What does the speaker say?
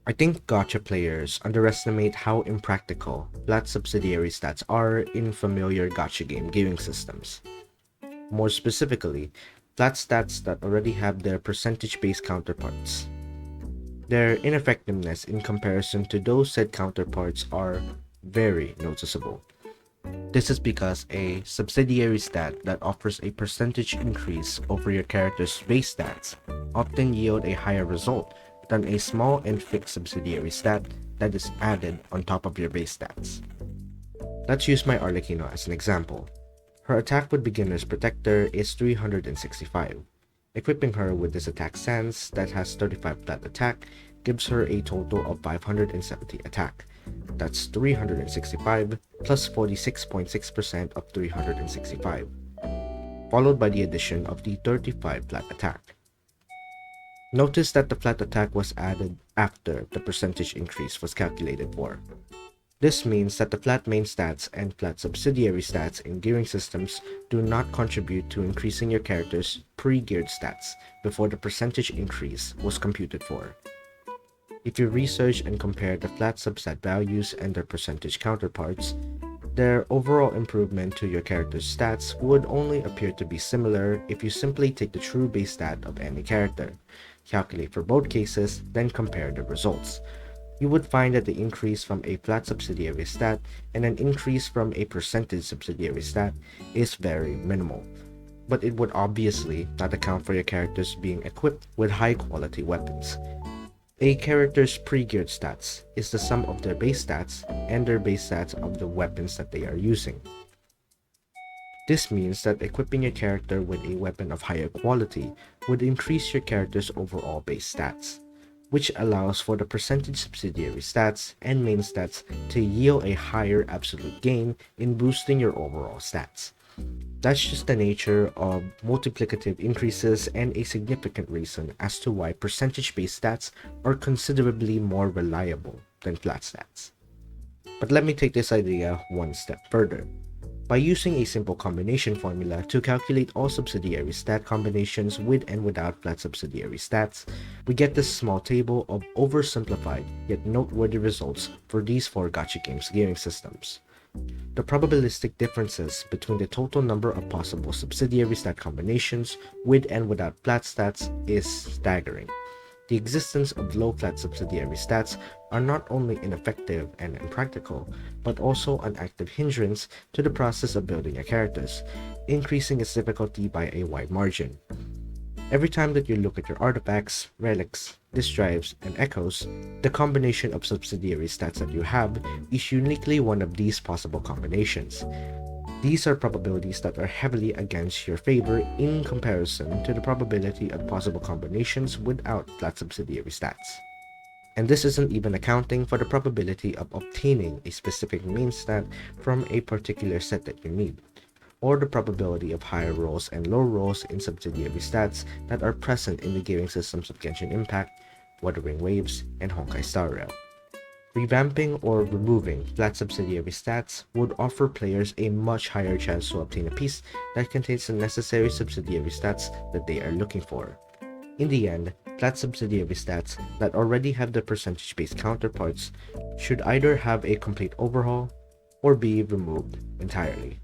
I think gacha players underestimate how impractical flat subsidiary stats are in familiar gacha game gaming systems. More specifically, flat stats that already have their percentage-based counterparts. Their ineffectiveness in comparison to those said counterparts are very noticeable. This is because a subsidiary stat that offers a percentage increase over your character's base stats often yield a higher result than a small and fixed subsidiary stat that is added on top of your base stats. Let's use my Arlecchino as an example. Her attack with Beginner's Protector is 365. Equipping her with this attack stance that has 35 flat attack gives her a total of 570 attack. That's 365 plus 46.6% of 365, followed by the addition of the 35 flat attack. Notice that the flat attack was added after the percentage increase was calculated for. This means that the flat main stats and flat subsidiary stats in gearing systems do not contribute to increasing your character's pre-geared stats before the percentage increase was computed for. If you research and compare the flat substat values and their percentage counterparts, their overall improvement to your character's stats would only appear to be similar if you simply take the true base stat of any character, calculate for both cases, then compare the results. You would find that the increase from a flat subsidiary stat and an increase from a percentage subsidiary stat is very minimal, but it would obviously not account for your characters being equipped with high quality weapons. A character's pre-geared stats is the sum of their base stats and their base stats of the weapons that they are using. This means that equipping your character with a weapon of higher quality would increase your character's overall base stats, which allows for the percentage subsidiary stats and main stats to yield a higher absolute gain in boosting your overall stats. That's just the nature of multiplicative increases and a significant reason as to why percentage-based stats are considerably more reliable than flat stats. But let me take this idea one step further. By using a simple combination formula to calculate all subsidiary stat combinations with and without flat subsidiary stats, we get this small table of oversimplified yet noteworthy results for these four gacha games gearing systems. The probabilistic differences between the total number of possible subsidiary stat combinations with and without flat stats is staggering. The existence of low flat subsidiary stats are not only ineffective and impractical, but also an active hindrance to the process of building your characters, increasing its difficulty by a wide margin. Every time that you look at your artifacts, relics, disk drives, and echoes, the combination of subsidiary stats that you have is uniquely one of these possible combinations. These are probabilities that are heavily against your favor in comparison to the probability of possible combinations without flat subsidiary stats. And this isn't even accounting for the probability of obtaining a specific main stat from a particular set that you need, or the probability of higher rolls and low rolls in subsidiary stats that are present in the gearing systems of Genshin Impact, Wuthering Waves, and Honkai Star Rail. Revamping or removing flat subsidiary stats would offer players a much higher chance to obtain a piece that contains the necessary subsidiary stats that they are looking for. In the end, flat subsidiary stats that already have the percentage-based counterparts should either have a complete overhaul or be removed entirely.